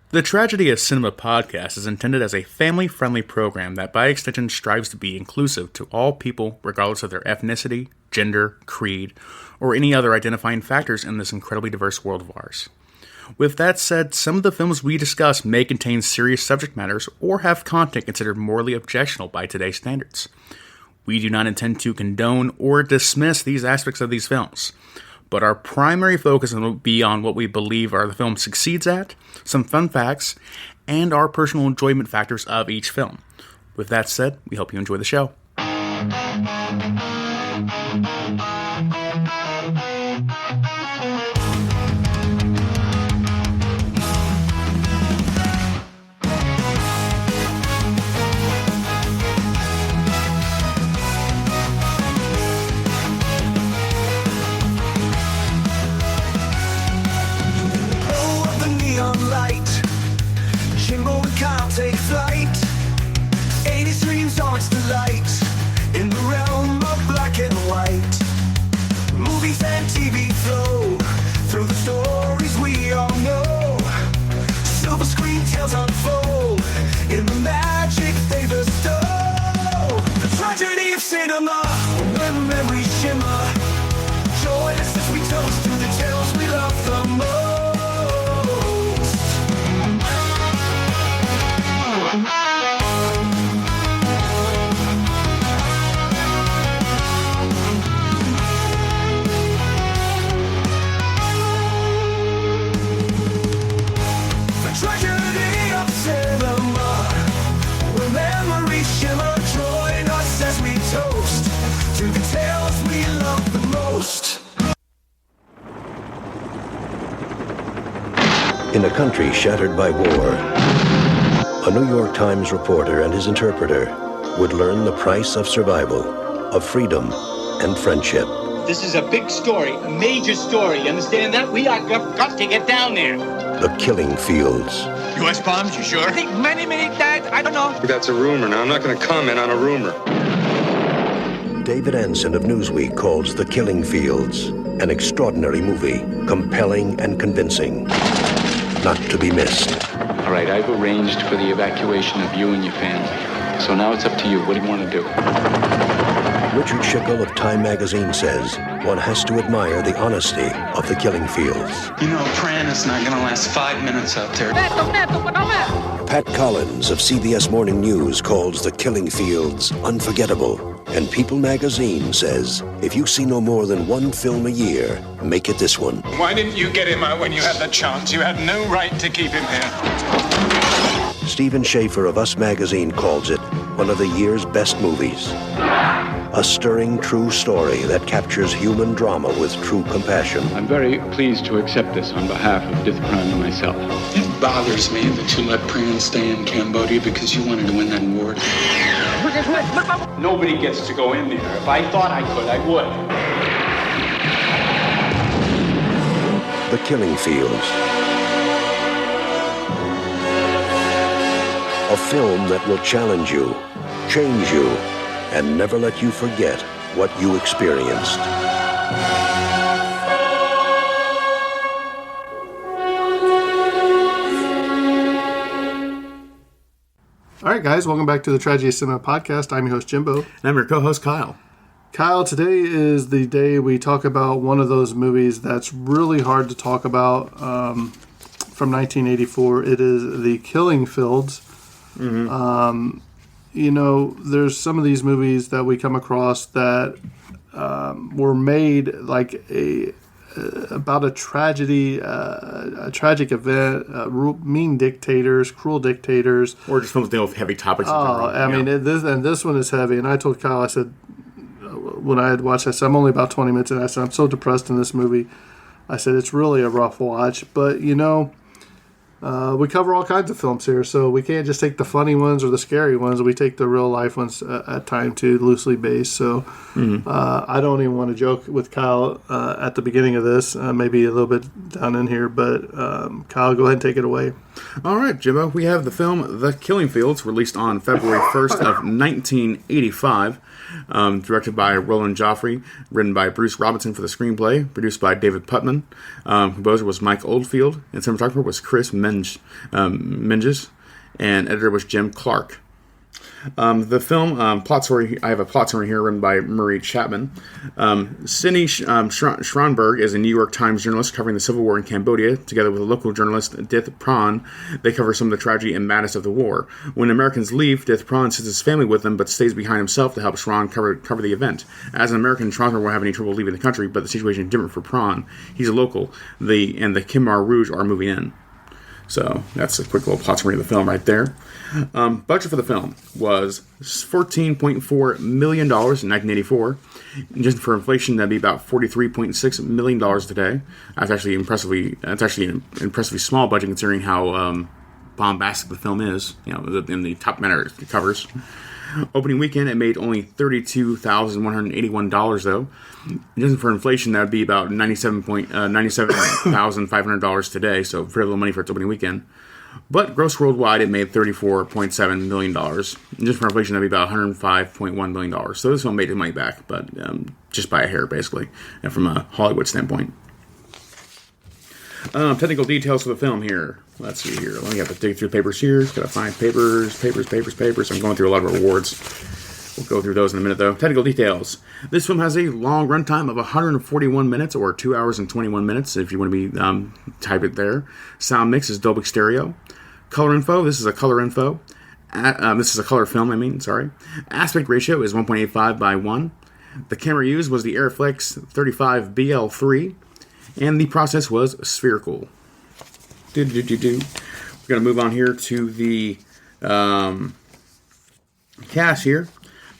The Tragedy of Cinema podcast is intended as a family-friendly program that by extension strives to be inclusive to all people regardless of their ethnicity, gender, creed, or any other identifying factors in this incredibly diverse world of ours. With that said, some of the films we discuss may contain serious subject matters or have content considered morally objectionable by today's standards. We do not intend to condone or dismiss these aspects of these films, but our primary focus will be on what we believe the film succeeds at, some fun facts, and our personal enjoyment factors of each film. With that said, we hope you enjoy the show. Jimbo and Kyle take flight. 80s dreams are its delight. In the realm of black and white. Movies and TV flow through the stories we all know. Silver screen tales unfold in the magic they bestow. The tragedy of cinema, when memories shimmer. Join us as we toast to the tales we love the most. Tragedy of cinema, where memories shimmer. Join us as we toast to the tales we love the most. In a country shattered by war, a New York Times reporter and his interpreter would learn the price of survival, of freedom, and friendship. This is a big story, a major story. You understand that? We are got to get down there. The killing fields. U.S. bombs, you sure? I think many died. I don't know. That's a rumor. Now, I'm not going to comment on a rumor. David Anson of Newsweek calls The Killing Fields an extraordinary movie, compelling and convincing, not to be missed. All right, I've arranged for the evacuation of you and your family. So now it's up to you. What do you want to do? Richard Schickel of Time magazine says one has to admire the honesty of The Killing Fields. You know, Pran is not going to last 5 minutes out there. Pat Collins of CBS Morning News calls The Killing Fields unforgettable. And People magazine says, if you see no more than one film a year, make it this one. Why didn't you get him out when you had the chance? You had no right to keep him here. Stephen Schaefer of Us magazine calls it one of the year's best movies. A stirring true story that captures human drama with true compassion. I'm very pleased to accept this on behalf of Death Crime and myself. It bothers me that you let Pran stay in Cambodia because you wanted to win that war. Nobody gets to go in there. If I thought I could, I would. The Killing Fields. A film that will challenge you, change you, and never let you forget what you experienced. All right, guys, welcome back to the Tragedy of Cinema podcast. I'm your host, Jimbo. And I'm your co-host, Kyle. Kyle, today is the day we talk about one of those movies that's really hard to talk about from 1984. It is The Killing Fields. Mm-hmm. You know, there's some of these movies that we come across that were made like about a tragedy, a tragic event, mean dictators, cruel dictators, or just films dealing with heavy topics. This one is heavy. And I told Kyle, I said, when I had watched, I said, I'm only about 20 minutes in. I said, I'm so depressed in this movie. I said, it's really a rough watch, but you know. We cover all kinds of films here, so we can't just take the funny ones or the scary ones. We take the real life ones at time too, loosely based. So I don't even want to joke with Kyle at the beginning of this, maybe a little bit down in here, but Kyle, go ahead and take it away. All right, Jimbo, we have the film The Killing Fields, released on February 1st of 1985. Directed by Roland Joffrey, written by Bruce Robinson for the screenplay, produced by David Putman. Composer was Mike Oldfield, and cinematographer was Chris Menges, and editor was Jim Clark. The film plot story. I have a plot summary here written by Murray Chapman. Sidney Schronberg is a New York Times journalist covering the Civil War in Cambodia. Together with a local journalist, Dith Pran, they cover some of the tragedy and madness of the war. When Americans leave, Dith Pran sends his family with them, but stays behind himself to help Schron cover the event. As an American, Schronberg won't have any trouble leaving the country, but the situation is different for Pran. He's a local, and the Khmer Rouge are moving in. So that's a quick little plot summary of the film right there. Budget for the film was $14.4 million in 1984. Just for inflation, that'd be about $43.6 million today. That's actually an impressively small budget considering how bombastic the film is. In the top manner it covers. Opening weekend, it made only $32,181 though. Just for inflation, that would be about $97,500 today. So very little money for its opening weekend. But gross worldwide, it made $34.7 million. Just for inflation, that'd be about $105.1 million. So this film made its money back, but just by a hair, basically, and from a Hollywood standpoint. Technical details for the film here. Let's see here. Let me have to dig through papers here. Gotta find papers. I'm going through a lot of awards. We'll go through those in a minute, though. Technical details. This film has a long runtime of 141 minutes, or 2 hours and 21 minutes, if you want to be type it there. Sound mix is Dolby Stereo. Color info. This is a color info. This is a color film. Sorry. Aspect ratio is 1.85 by 1. The camera used was the Airflex 35 BL3, and the process was spherical. We're going to move on here to the cast here.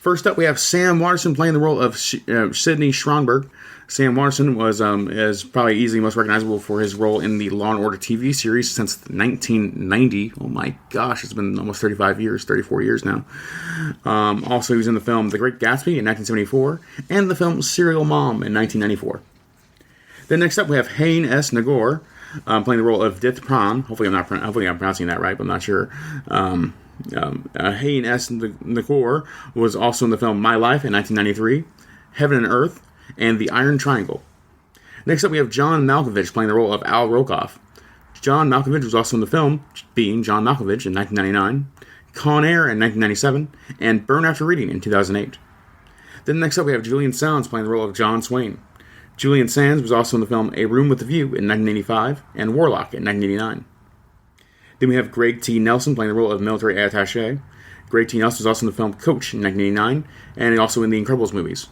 First up, we have Sam Waterston playing the role of Sidney Schronberg. Sam Waterston is probably easily most recognizable for his role in the Law & Order TV series since 1990. Oh my gosh, it's been almost 34 years now. Also, he was in the film The Great Gatsby in 1974 and the film Serial Mom in 1994. Then next up, we have Hain S. Nagor playing the role of Dith Pran. Hopefully I'm pronouncing that right, but I'm not sure. Hain S. Nagor was also in the film My Life in 1993, Heaven and Earth, and The Iron Triangle. Next up, we have John Malkovich playing the role of Al Rokoff. John Malkovich was also in the film Being John Malkovich in 1999, Con Air in 1997, and Burn After Reading in 2008. Then next up, we have Julian Sands playing the role of John Swain. Julian Sands was also in the film A Room with a View in 1985 and Warlock in 1989. Then we have Greg T. Nelson playing the role of military attaché. Greg T. Nelson was also in the film Coach in 1989 and also in the Incredibles movies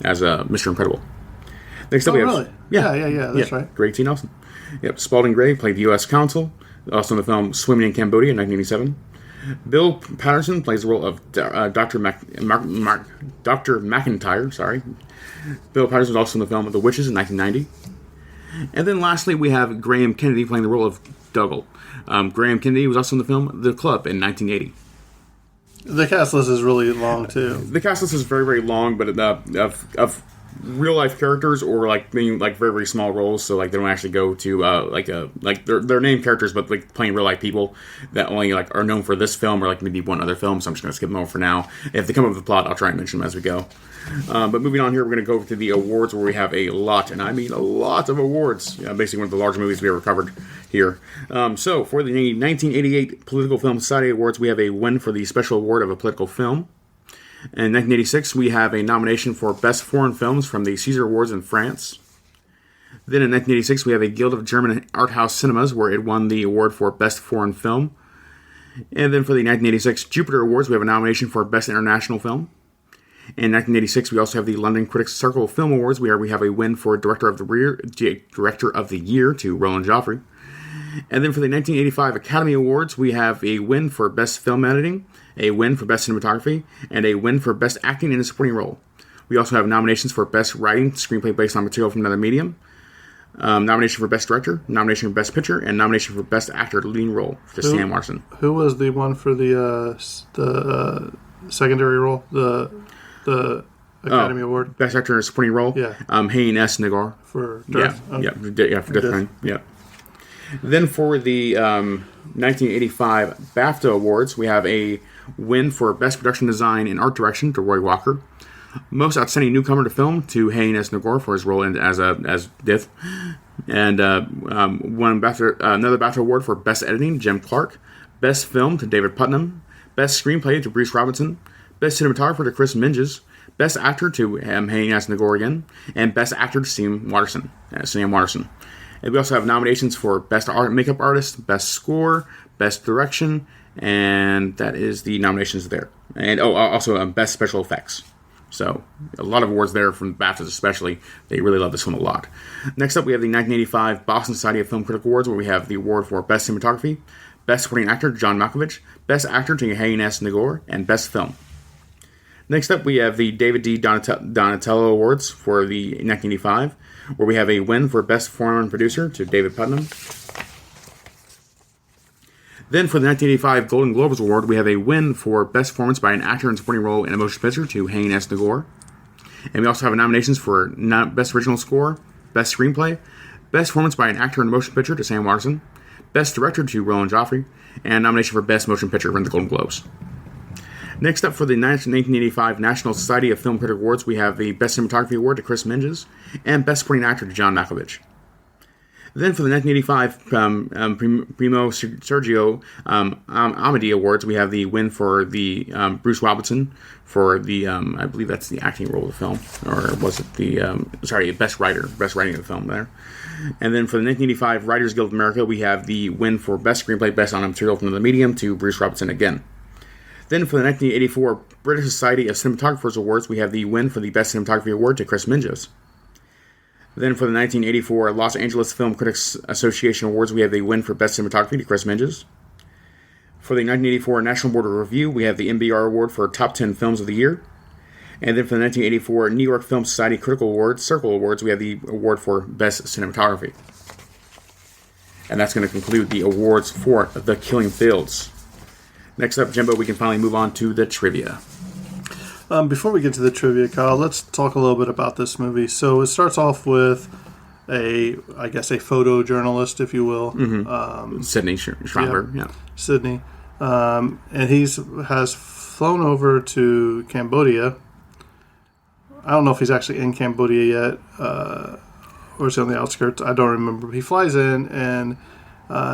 as Mr. Incredible. Next up, we have... Really? Yeah, that's right. Greg T. Nelson. Yep, Spalding Gray played the U.S. Consul, also in the film Swimming in Cambodia in 1987. Bill Patterson plays the role of Dr. McIntyre, sorry. Bill Patterson was also in the film The Witches in 1990. And then lastly, we have Graham Kennedy playing the role of Dougal. Graham Kennedy was also in the film The Club in 1980. The cast list is really long, too. The cast list is very, very long, but of real-life characters or, being, very, very small roles, so, they don't actually go to, they're named characters, but, playing real-life people that only, are known for this film or, maybe one other film, so I'm just going to skip them over for now. If they come up with a plot, I'll try and mention them as we go. But moving on here, we're going to go over to the awards where we have a lot, and I mean a lot of awards. Basically one of the larger movies we ever covered here. So for the 1988 Political Film Society Awards, we have a win for the Special Award of a Political Film. In 1986, we have a nomination for Best Foreign Films from the Caesar Awards in France. Then in 1986, we have a Guild of German Art House Cinemas, where it won the award for Best Foreign Film. And then for the 1986 Jupiter Awards, we have a nomination for Best International Film. In 1986, we also have the London Critics Circle Film Awards, where we have a win for Director of the Year to Roland Joffrey. And then for the 1985 Academy Awards, we have a win for Best Film Editing, a win for Best Cinematography, and a win for Best Acting in a Supporting Role. We also have nominations for Best Writing, Screenplay based on material from another medium, nomination for Best Director, nomination for Best Picture, and nomination for Best Actor Leading Role for Sam Marston. Who was the one for the secondary role? The Academy Award? Best Actor in a Supporting Role? Yeah. Hain S. Nagor. For Death? Yeah, for Death. Yeah. Then for the 1985 BAFTA Awards, we have a win for Best Production Design and Art Direction to Roy Walker. Most outstanding newcomer to film to Haynes Nagor for his role as Dith, and won another BAFTA award for Best Editing, Jim Clark. Best Film to David Putnam. Best Screenplay to Bruce Robinson. Best Cinematographer to Chris Minges. Best Actor to Haynes Nagor again, and Best Actor to Sam Watterson. And we also have nominations for Best Makeup Artist, Best Score, Best Direction, and that is the nominations there. And also Best Special Effects. So, a lot of awards there from BAFTAs especially. They really love this one a lot. Next up, we have the 1985 Boston Society of Film Critics Awards, where we have the award for Best Cinematography, Best Supporting Actor, John Malkovich, Best Actor to Haynes Nagor, and Best Film. Next up, we have the David D. Donatello Awards for the 1985, where we have a win for Best Foreign Producer to David Putnam. Then for the 1985 Golden Globes Award, we have a win for Best Performance by an Actor in Supporting Role in a Motion Picture to Haynes Nagor. And we also have nominations for Best Original Score, Best Screenplay, Best Performance by an Actor in a Motion Picture to Sam Watterson, Best Director to Roland Joffrey, and nomination for Best Motion Picture from the Golden Globes. Next up for the 1985 National Society of Film Critics Awards, we have the Best Cinematography Award to Chris Minges and Best Supporting Actor to John Malkovich. Then for the 1985 Primo Sergio Amadi Awards, we have the win for the Bruce Robinson for the, I believe that's the acting role of the film, or was it the, best writing of the film there. And then for the 1985 Writers Guild of America, we have the win for Best Screenplay, Best on Material from the Medium to Bruce Robinson again. Then for the 1984 British Society of Cinematographers Awards, we have the win for the Best Cinematography Award to Chris Minges. Then for the 1984 Los Angeles Film Critics Association Awards, we have the win for Best Cinematography to Chris Minges. For the 1984 National Board of Review, we have the NBR Award for Top 10 Films of the Year. And then for the 1984 New York Film Society Critical Awards, Circle Awards, we have the award for Best Cinematography. And that's going to conclude the awards for The Killing Fields. Next up, Jimbo, we can finally move on to the trivia. Before we get to the trivia, Kyle, let's talk a little bit about this movie. So it starts off with a photojournalist, if you will. Mm-hmm. Sidney Schreiber, yeah. Sidney. And has flown over to Cambodia. I don't know if he's actually in Cambodia yet, or is he on the outskirts? I don't remember. He flies in, and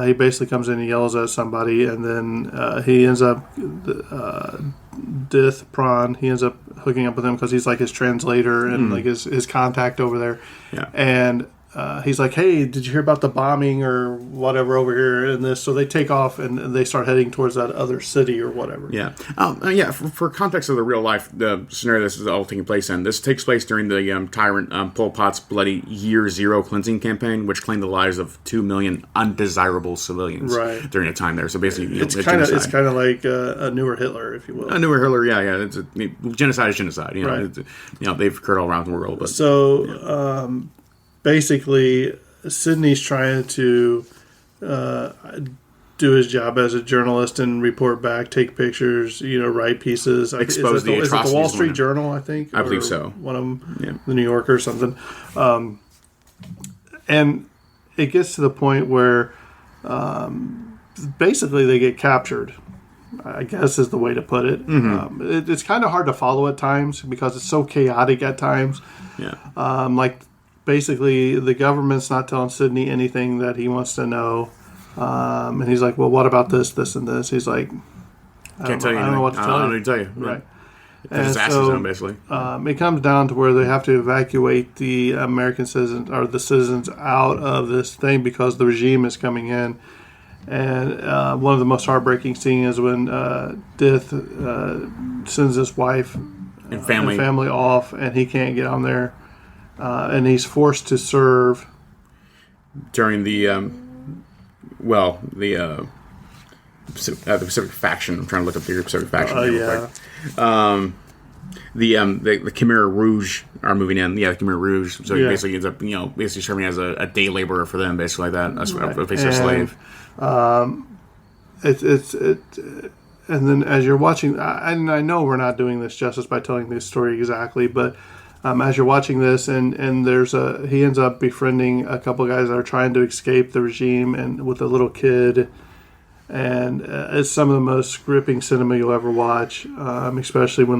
he basically comes in and yells at somebody, and then he ends up... Dith Prawn, he ends up hooking up with him because he's like his translator and like his contact over there. Yeah. And he's like, hey, did you hear about the bombing or whatever over here in this? So they take off and they start heading towards that other city or whatever. Yeah. For context of the real life, the scenario this is all taking place in, this takes place during the tyrant Pol Pot's bloody Year Zero cleansing campaign, which claimed the lives of 2 million undesirable civilians during a time there. So basically, it's kind of like a newer Hitler, if you will. A newer Hitler, yeah. Genocide is genocide. They've occurred all around the world. But, so. Basically, Sidney's trying to do his job as a journalist and report back, take pictures, write pieces. Expose the atrocities. Is it the Wall Street Journal, I think? I believe so. One of them, the New Yorker or something. And it gets to the point where basically they get captured, I guess is the way to put it. Mm-hmm. It's kind of hard to follow at times because it's so chaotic at times. Yeah. Basically, the government's not telling Sidney anything that he wants to know. And he's like, well, what about this, this, and this? He's like, I don't know what to tell you. I don't know what to tell you. Right. The disaster zone, basically. It comes down to where they have to evacuate the American citizens, or the citizens, out of this thing because the regime is coming in. And one of the most heartbreaking scenes is when Dith sends his wife and family off, and he can't get on there. And he's forced to serve during the Pacific faction. I'm trying to look up the Pacific faction. The Khmer Rouge are moving in. Yeah, the Khmer Rouge. So he basically ends up, basically serving as a day laborer for them, basically like that. That's basically a slave. And then as you're watching, and I know we're not doing this justice by telling this story exactly, but. As you're watching this, and he ends up befriending a couple of guys that are trying to escape the regime, and with a little kid, and it's some of the most gripping cinema you'll ever watch, especially when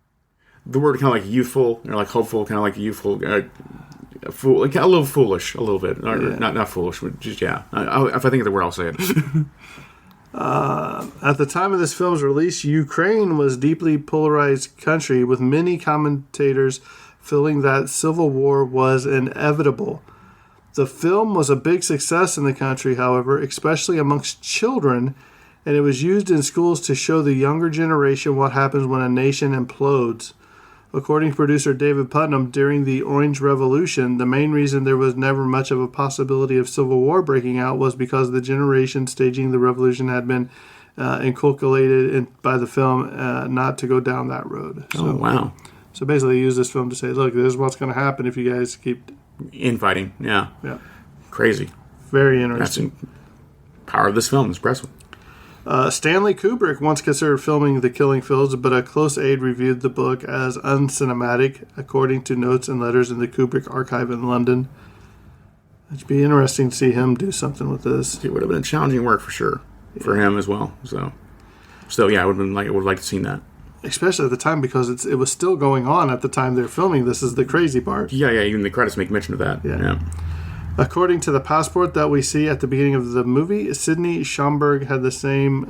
the word kind of like youthful, or like hopeful, kind of like youthful, fool, like a little foolish, a little bit, or not foolish, but just if I think of the word, I'll say it. At the time of this film's release, Ukraine was a deeply polarized country, with many commentators feeling that civil war was inevitable. The film was a big success in the country, however, especially amongst children, and it was used in schools to show the younger generation what happens when a nation implodes. According to producer David Putnam, during the Orange Revolution, the main reason there was never much of a possibility of civil war breaking out was because the generation staging the revolution had been inculcated by the film not to go down that road. So, wow. So basically, they use this film to say, look, this is what's going to happen if you guys keep infighting. Yeah. Crazy. Very interesting. That's the power of this film is impressive. Stanley Kubrick once considered filming The Killing Fields, but a close aide reviewed the book as uncinematic, according to notes and letters in the Kubrick archive in London. It'd be interesting to see him do something with this. It would have been challenging work for sure, for him as well. So, still, I would have liked to seen that. Especially at the time, because it was still going on at the time they're filming. This is the crazy part. Yeah, even the credits make mention of that. Yeah. According to the passport that we see at the beginning of the movie, Sidney Schomburg had the same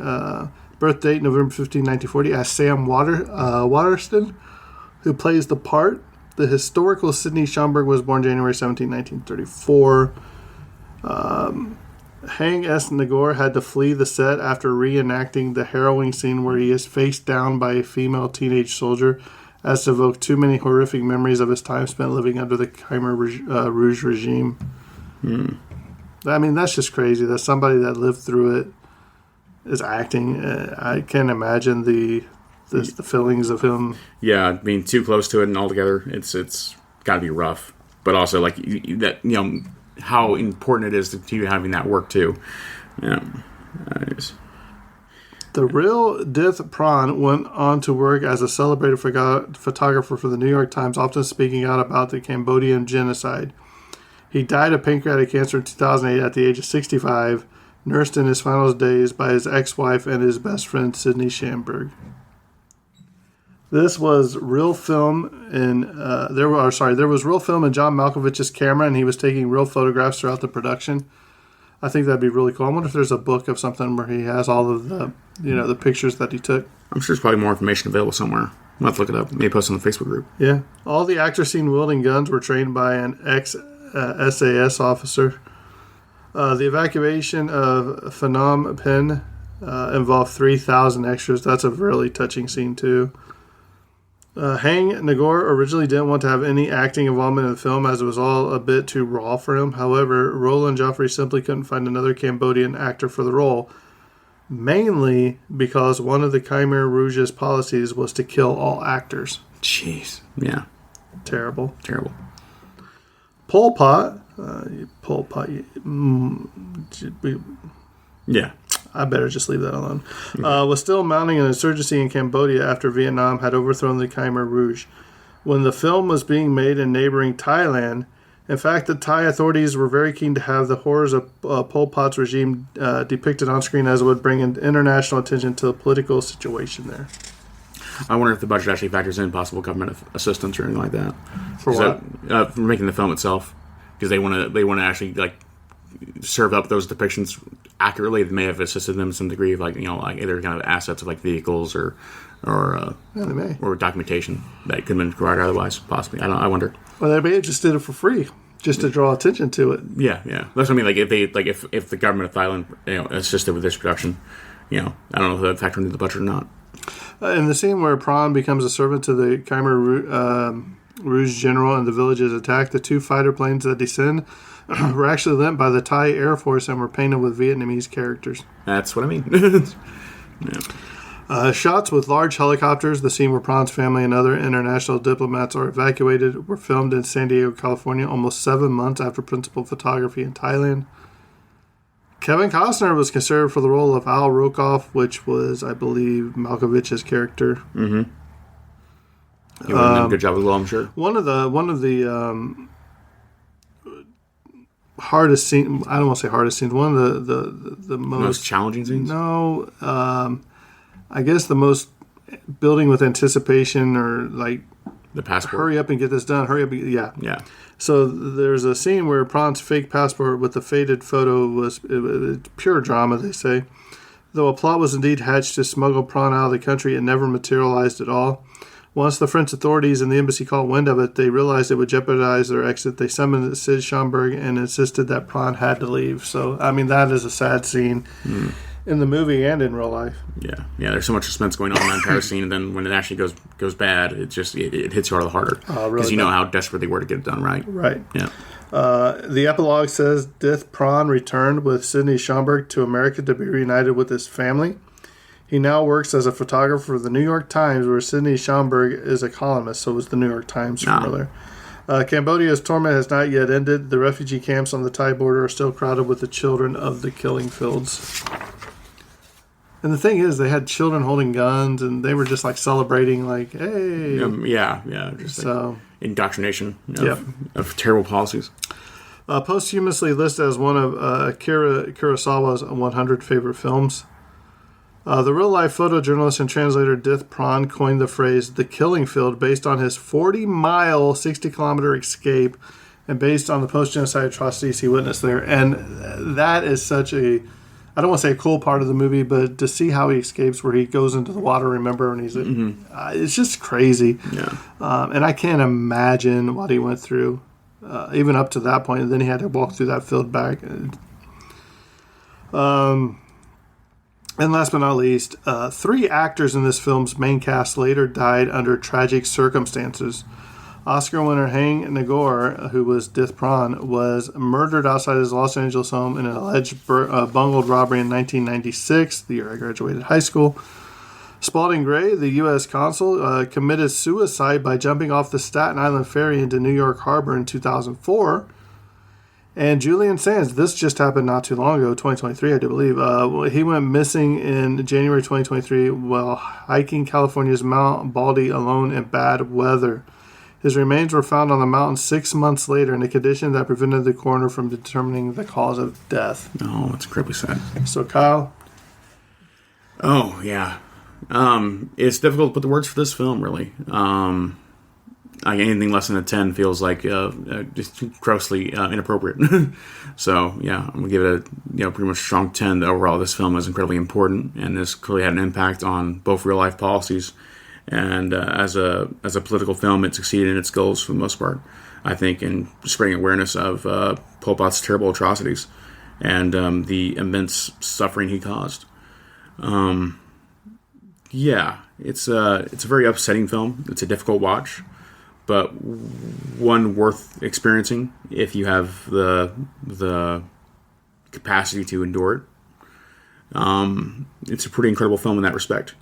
birth date, November 15, 1940, as Sam Waterston, who plays the part. The historical Sidney Schomburg was born January 17, 1934. Hang S. Nagore had to flee the set after reenacting the harrowing scene where he is faced down by a female teenage soldier, as to evoke too many horrific memories of his time spent living under the Khmer Rouge regime. I mean, that's just crazy that somebody that lived through it is acting. I can't imagine the feelings of him. Yeah, being too close to it and altogether, it's got to be rough. But also, like how important it is to you having that work too. Yeah. The real Dith Pran went on to work as a celebrated photographer for the New York Times, often speaking out about the Cambodian genocide. He died of pancreatic cancer in 2008 at the age of 65, nursed in his final days by his ex-wife and his best friend, Sidney Schomburg. This was real film there was real film in John Malkovich's camera, and he was taking real photographs throughout the production. I think that'd be really cool. I wonder if there's a book of something where he has all of the, the pictures that he took. I'm sure there's probably more information available somewhere. I'll have to look it up. Maybe post it on the Facebook group. Yeah. All the actors seen wielding guns were trained by an ex-SAS officer. The evacuation of Phnom Penh involved 3,000 extras. That's a really touching scene, too. Hang Nagore originally didn't want to have any acting involvement in the film, as it was all a bit too raw for him. However, Roland Joffrey simply couldn't find another Cambodian actor for the role, mainly because one of the Khmer Rouge's policies was to kill all actors. Jeez. Yeah. Terrible. Pol Pot. Yeah. I better just leave that alone. Was still mounting an insurgency in Cambodia after Vietnam had overthrown the Khmer Rouge. When the film was being made in neighboring Thailand, in fact, the Thai authorities were very keen to have the horrors of Pol Pot's regime depicted on screen, as it would bring international attention to the political situation there. I wonder if the budget actually factors in possible government assistance or anything like that. For what? For making the film itself, because they want to actually serve up those depictions accurately. They may have assisted them to some degree of either kind of assets of vehicles or documentation that could have been provided otherwise, possibly. I wonder. Well, they may have just did it for free, just to draw attention to it. Yeah. That's what I mean. If the government of Thailand assisted with this production, I don't know if that factored into the budget or not. In the scene where Pran becomes a servant to the Khmer Rouge general and the village is attacked, the two fighter planes that descend were actually lent by the Thai Air Force and were painted with Vietnamese characters. That's what I mean. Yeah. Shots with large helicopters, the scene where Pran's family and other international diplomats are evacuated, were filmed in San Diego, California, almost 7 months after principal photography in Thailand. Kevin Costner was considered for the role of Al Rokoff, which was, I believe, Malkovich's character. Mm-hmm. He would have done a good job as well, I'm sure. One of the hardest scenes, I don't want to say hardest scenes, one of the most challenging scenes? No, I guess the most building with anticipation or The passport. Hurry up and get this done. Hurry up. Yeah. Yeah. So there's a scene where Prawn's fake passport with the faded photo was pure drama, they say. Though a plot was indeed hatched to smuggle Prawn out of the country, it never materialized at all. Once the French authorities and the embassy caught wind of it, they realized it would jeopardize their exit. They summoned Sid Schomburg and insisted that Prawn had to leave. So, I mean, that is a sad scene in the movie and in real life. Yeah. There's so much suspense going on in that entire scene, and then when it actually goes bad, it just it hits you all the harder because really know how desperate they were to get it done right. Right. Yeah. The epilogue says Dith Prawn returned with Sidney Schomburg to America to be reunited with his family. He now works as a photographer for the New York Times, where Sidney Schomburg is a columnist, so is the New York Times from earlier. Cambodia's torment has not yet ended. The refugee camps on the Thai border are still crowded with the children of the killing fields. And the thing is, they had children holding guns, and they were just like celebrating, like, hey. Just so, indoctrination of terrible policies. Posthumously listed as one of Akira Kurosawa's 100 favorite films. The real-life photojournalist and translator Dith Prawn coined the phrase "the killing field" based on his 40-mile, 60-kilometer escape and based on the post-genocide atrocities he witnessed there. And that is such a, I don't want to say a cool part of the movie, but to see how he escapes where he goes into the water, remember, and he's it's just crazy. Yeah. And I can't imagine what he went through, even up to that point. And then he had to walk through that field back. And last but not least, 3 actors in this film's main cast later died under tragic circumstances. Oscar winner Hang Nagor, who was Dith Prawn, was murdered outside his Los Angeles home in an alleged bungled robbery in 1996, the year I graduated high school. Spalding Gray, the U.S. consul, committed suicide by jumping off the Staten Island ferry into New York Harbor in 2004. And Julian Sands, this just happened not too long ago, 2023, I do believe. He went missing in January 2023 while hiking California's Mount Baldy alone in bad weather. His remains were found on the mountain 6 months later in a condition that prevented the coroner from determining the cause of death. Oh, it's incredibly sad. So, Kyle? Oh, yeah. It's difficult to put the words for this film, really. Anything less than a 10 feels like just grossly inappropriate. So, yeah, I'm going to give it a pretty much strong 10. Overall, this film is incredibly important, and this clearly had an impact on both real-life policies. And as a political film, it succeeded in its goals for the most part, I think, in spreading awareness of Pol Pot's terrible atrocities and the immense suffering he caused. It's a very upsetting film. It's a difficult watch, but one worth experiencing if you have the capacity to endure it. It's a pretty incredible film in that respect.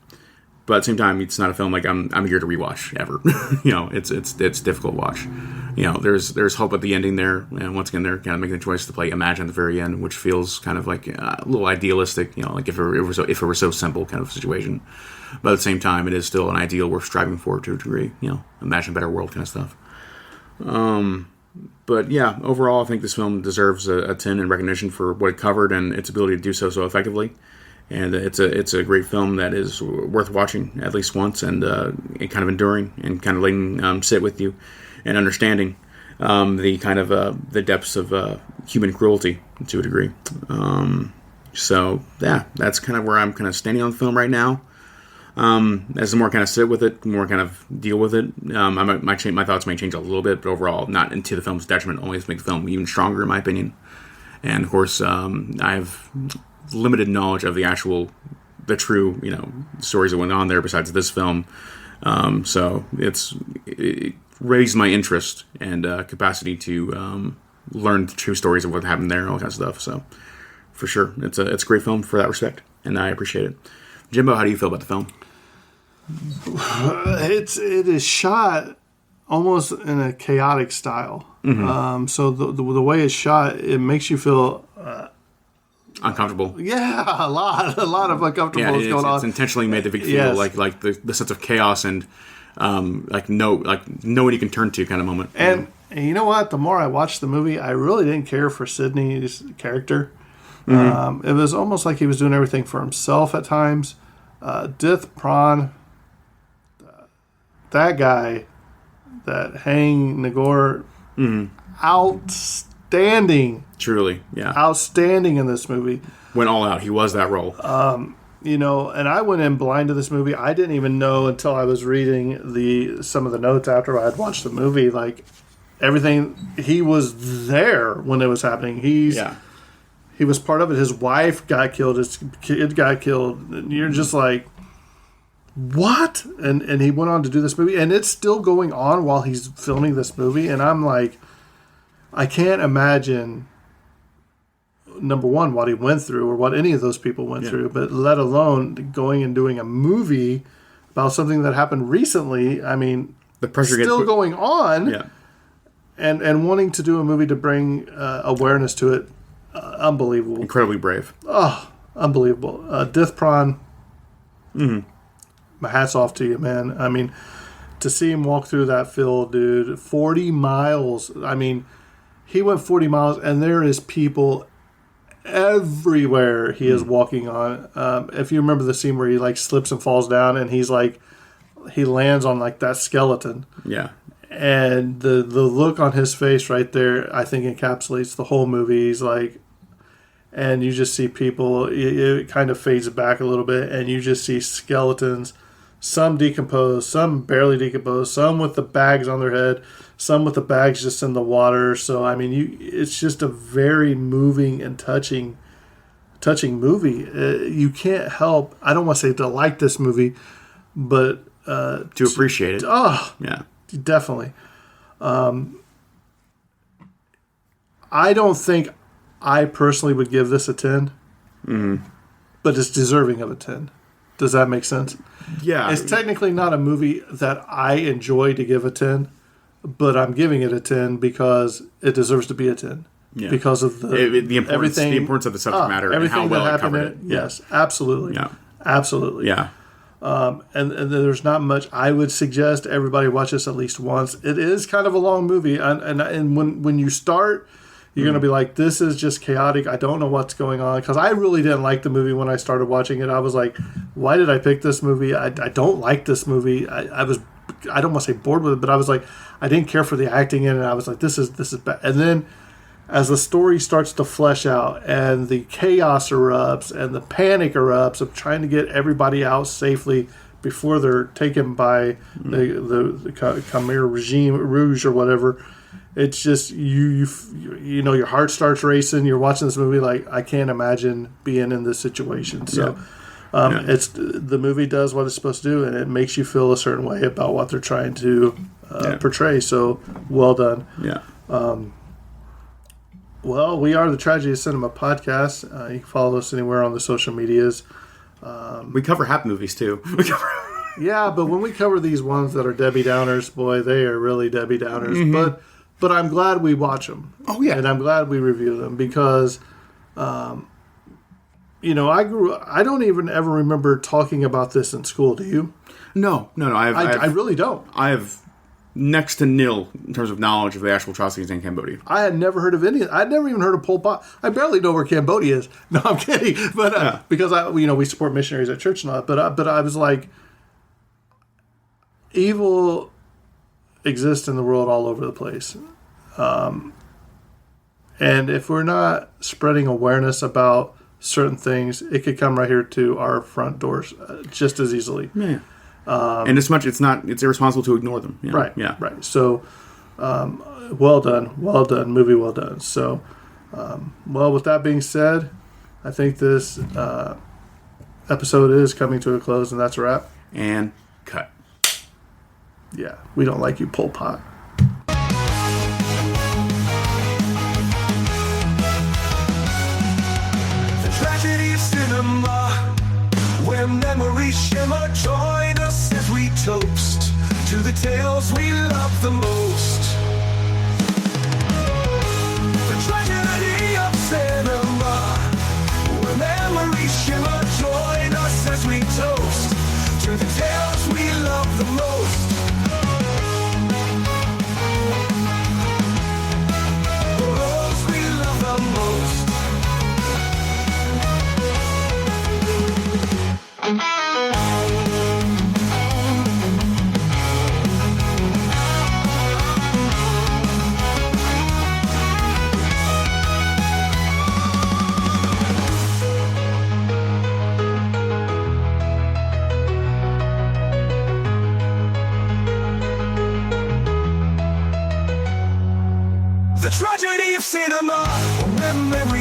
But at the same time, it's not a film like I'm here to rewatch ever. It's a difficult watch. There's hope at the ending there, and once again, they're kind of making the choice to play Imagine at the very end, which feels kind of like a little idealistic. Like if it were so simple kind of situation. But at the same time, it is still an ideal worth striving for to a degree. Imagine a better world kind of stuff. But yeah, overall, I think this film deserves a 10 in recognition for what it covered and its ability to do so effectively. And it's a great film that is worth watching at least once and kind of enduring and kind of letting sit with you and understanding the kind of the depths of human cruelty to a degree. So yeah, that's kind of where I'm kind of standing on the film right now. As the more kind of sit with it, the more kind of deal with it, my thoughts may change a little bit, but overall not into the film's detriment, only to make the film even stronger in my opinion. And of course, I have limited knowledge of the true, stories that went on there besides this film. So it raised my interest and capacity to learn the true stories of what happened there and all kinds of stuff. So for sure, it's a great film for that respect, and I appreciate it. Jimbo, how do you feel about the film? It is shot almost in a chaotic style. Mm-hmm. So the way it's shot, it makes you feel uncomfortable. Yeah, a lot of uncomfortable going on. It's intentionally made to feel like the sense of chaos and no one you can turn to kind of moment. And you know what? The more I watched the movie, I really didn't care for Sidney's character. Mm-hmm. It was almost like he was doing everything for himself at times. Dith Prawn, that guy that Hang Nagor, outstanding. Truly, yeah. Outstanding in this movie. Went all out. He was that role. And I went in blind to this movie. I didn't even know until I was reading some of the notes after I had watched the movie. Like, everything, he was there when it was happening. He was part of it. His wife got killed. His kid got killed. And you're just like, what? And he went on to do this movie. And it's still going on while he's filming this movie. And I'm like, I can't imagine, number one, what he went through or what any of those people went through, but let alone going and doing a movie about something that happened recently. I mean, the pressure still going on. Yeah. And wanting to do a movie to bring awareness to it, unbelievable. Incredibly brave. Oh, unbelievable. Dith Prawn, my hat's off to you, man. I mean, to see him walk through that field, dude, 40 miles. I mean, he went 40 miles, and there is people everywhere he is walking on. If you remember the scene where he, like, slips and falls down, and he's like, he lands on, like, that skeleton. Yeah. And the look on his face right there, I think, encapsulates the whole movie. He's like, and you just see people, it kind of fades back a little bit, and you just see skeletons, some decomposed, some barely decomposed, some with the bags on their head, some with the bags just in the water. So, I mean, it's just a very moving and touching movie. You can't help, I don't want to say to like this movie, but to appreciate it. Oh, yeah. Definitely. I don't think I personally would give this a 10, but it's deserving of a 10. Does that make sense? Yeah. It's technically not a movie that I enjoy to give a 10, but I'm giving it a 10 because it deserves to be a 10. Yeah. Because of the importance of the subject matter and how well it covered it. Yes, absolutely. Yeah. Absolutely. Yeah. And there's not much. I would suggest everybody watch this at least once. It is kind of a long movie, and when you start, you're going to be like, this is just chaotic. I don't know what's going on, because I really didn't like the movie when I started watching it. I was like, why did I pick this movie? I don't like this movie. I don't want to say bored with it, but I was like, I didn't care for the acting in it. I was like, this is bad. And then as the story starts to flesh out and the chaos erupts and the panic erupts of trying to get everybody out safely before they're taken by the Khmer regime, Rouge or whatever, it's just, you know, your heart starts racing. You're watching this movie like, I can't imagine being in this situation. So it's the movie does what it's supposed to do, and it makes you feel a certain way about what they're trying to portray. So well done. Yeah. Well, we are the Tragedy of Cinema podcast. You can follow us anywhere on the social medias. We cover happy movies, too. Yeah, but when we cover these ones that are Debbie Downers, boy, they are really Debbie Downers. Mm-hmm. But I'm glad we watch them. Oh, yeah. And I'm glad we review them because, you know, I don't even ever remember talking about this in school. Do you? No. I really don't. I have next to nil in terms of knowledge of the actual atrocities in Cambodia. I had never heard of any. I'd never even heard of Pol Pot. I barely know where Cambodia is. No, I'm kidding. But because we support missionaries at church and all that. But I was like, evil exists in the world all over the place, and if we're not spreading awareness about certain things, it could come right here to our front doors just as easily. Yeah. And it's irresponsible to ignore them. You know? Right. Yeah. Right. So, well done, movie, well done. So, with that being said, I think this episode is coming to a close, and that's a wrap. And cut. Yeah, we don't like you, Pol Pot. The tragedy of cinema, where memories shimmer. Join us as we toast to the tales we love the most. The tragedy of cinema, where memories shimmer. Join us as we toast to the tales we love the most. remember